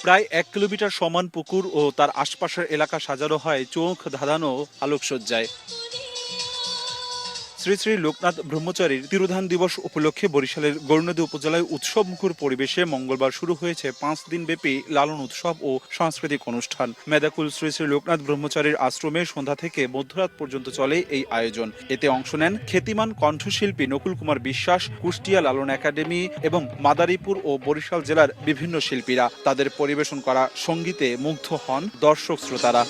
প্রায় 1 কিলোমিটার সমান পুকুর ও তার আশপাশের এলাকা সাজানো হয় চোখ ধাঁধানো আলোকসজ্জায়। শ্রী শ্রী লোকনাথ ব্রহ্মচারীর তিরোধান দিবস উপলক্ষে বরিশালের গৌরনদী উপজেলায় উৎসবমুখর পরিবেশে মঙ্গলবার শুরু হয়েছে 5 দিনব্যাপী লালন উৎসব ও সাংস্কৃতিক অনুষ্ঠান। মেদাকুল শ্রী শ্রী লোকনাথ ব্রহ্মচারীর আশ্রমে সন্ধ্যা থেকে মধ্যরাত পর্যন্ত চলে এই আয়োজন। এতে অংশ নেন খ্যাতিমান কণ্ঠশিল্পী নকুল কুমার বিশ্বাস, কুষ্টিয়া লালন একাডেমি এবং মাদারীপুর ও বরিশাল জেলার বিভিন্ন শিল্পীরা। তাদের পরিবেশন করা সঙ্গীতে মুগ্ধ হন দর্শক শ্রোতারা।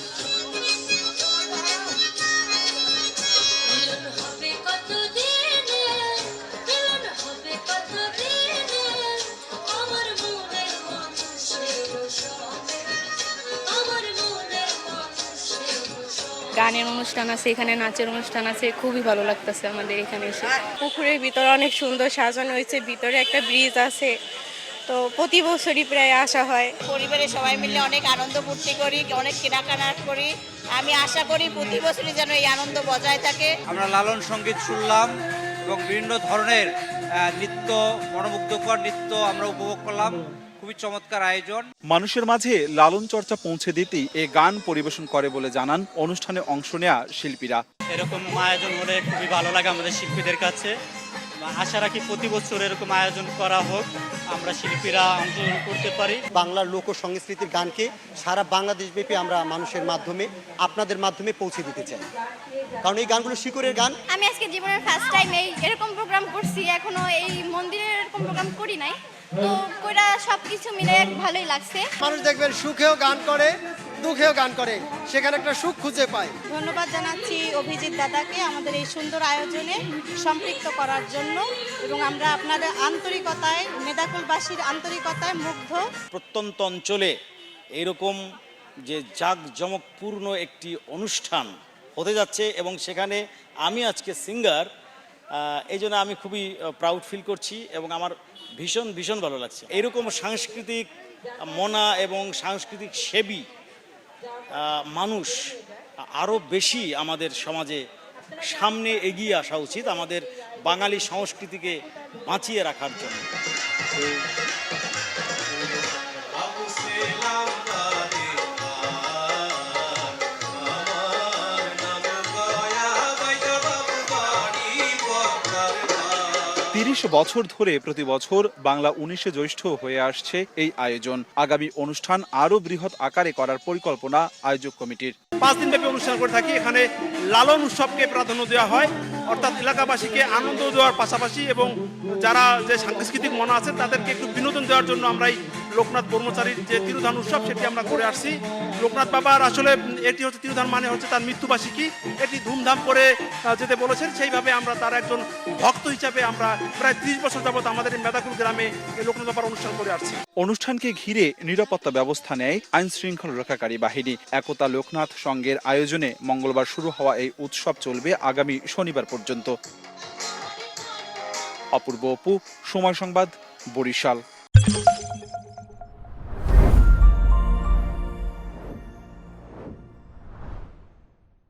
গানের অনুষ্ঠান আছে, এখানে নাচের অনুষ্ঠান আছে, খুবই ভালো লাগতেছে আমাদের এখানে এসে। পুকুরের ভিতরে অনেক সুন্দর সাজানো হয়েছে, ভিতরে একটা ব্রিজ আছে, তো প্রতি বছরই প্রায় আসা হয়। পরিবারের সবাই মিলে অনেক আনন্দ ফুর্তি করি, অনেক কেনাকাটা করি। আমি আশা করি প্রতি বছরই যেন এই আনন্দ বজায় থাকে। আমরা লালন সঙ্গীত শুনলাম এবং বিভিন্ন ধরনের নৃত্য, মনোমুগ্ধকর নৃত্য আমরা উপভোগ করলাম। খুবই চমৎকার আয়োজন। মানুষের মাঝে লালন চর্চা পৌঁছে দিতেই এ গান পরিবেশন করে বলে জানান অনুষ্ঠানে অংশ নেয়া শিল্পীরা। এরকম আয়োজন হলে খুবই ভালো লাগে আমাদের শিল্পীদের কাছে। আশা রাখি প্রতি বছর এরকম আয়োজন করা হোক, আমরা শিল্পীরা অংশগ্রহণ করতে পারি। বাংলার লোক সংস্কৃতির গানকে সারা বাংলাদেশব্যাপী আমরা মানুষের মাধ্যমে, আপনাদের মাধ্যমে পৌঁছে দিতে চাই, কারণ এই গানগুলো শিকড়ের গান। আমি আজকে জীবনের ফার্স্ট টাইম এরকম প্রোগ্রাম করছি, এখনো এই মন্দিরে এরকম প্রোগ্রাম করি নাই, তো কইরা সবকিছু মিলে ভালোই লাগছে। মানুষ দেখবেন সুখেও গান করে, দুঃখেও গান করে, সেখানে একটা সুখ খুঁজে পায়। ধন্যবাদ জানাচ্ছি অভিজিৎ দাদাকে আমাদের এই সুন্দর আয়োজনে সম্পৃক্ত করার জন্য, এবং আমরা আপনাদের আন্তরিকতায়, মেদাকুলবাসীর আন্তরিকতায় মুগ্ধ। প্রত্যন্ত অঞ্চলে এরকম যে জাঁকজমকপূর্ণ একটি অনুষ্ঠান হতে যাচ্ছে এবং সেখানে আমি আজকে সিঙ্গার, এই জন্য আমি খুবই প্রাউড ফিল করছি এবং আমার ভীষণ ভীষণ ভালো লাগছে। এরকম সাংস্কৃতিক মনা এবং সাংস্কৃতিক সেবী মানুষ আরও বেশি আমাদের সমাজে সামনে এগিয়ে আসা উচিত, আমাদের বাঙালি সংস্কৃতিকে বাঁচিয়ে রাখার জন্য। 30 বছর ধরে প্রতি বছর বাংলা 19 জ্যৈষ্ঠ হয়ে আসছে এই আয়োজন। আগামী অনুষ্ঠান আরও বৃহৎ আকারে করার পরিকল্পনা আয়োজক কমিটির। 5 দিনব্যাপী অনুষ্ঠান করে থাকি। এখানে লালন উৎসবকে প্রাধান্য দেওয়া হয়, অর্থাৎ এলাকাবাসীকে আনন্দ দেওয়ার পাশাপাশি এবং যারা যে সাংস্কৃতিক মনা আছে তাদেরকে একটু বিনোদন দেওয়ার জন্য আমরা এই লোকনাথ ব্রহ্মচারীর যে তিরোধান উৎসব সেটি আমরা করে আসছি। লোকনাথ বাবার আসলে এটি হচ্ছে তিরোধান, মানে হচ্ছে তার মৃত্যুবার্ষিকী, এটি ধুমধাম করে যেতে বলেছেন, সেইভাবে আমরা তার একজন ভক্ত হিসাবে আমরা প্রায় 30 বছর যাবৎ আমাদের এই মেদাকুল গ্রামে এই লোকনাথ বাবার অনুষ্ঠান করে আসছি। অনুষ্ঠানকে ঘিরে নিরাপত্তা ব্যবস্থা নেয় আইন শৃঙ্খলা রক্ষাকারী বাহিনী। একতা লোকনাথ সংঘের আয়োজনে মঙ্গলবার শুরু হওয়া এই উৎসব চলবে আগামী শনিবার পর্যন্ত। অপূর্ব অপু, সময় সংবাদ, বরিশাল।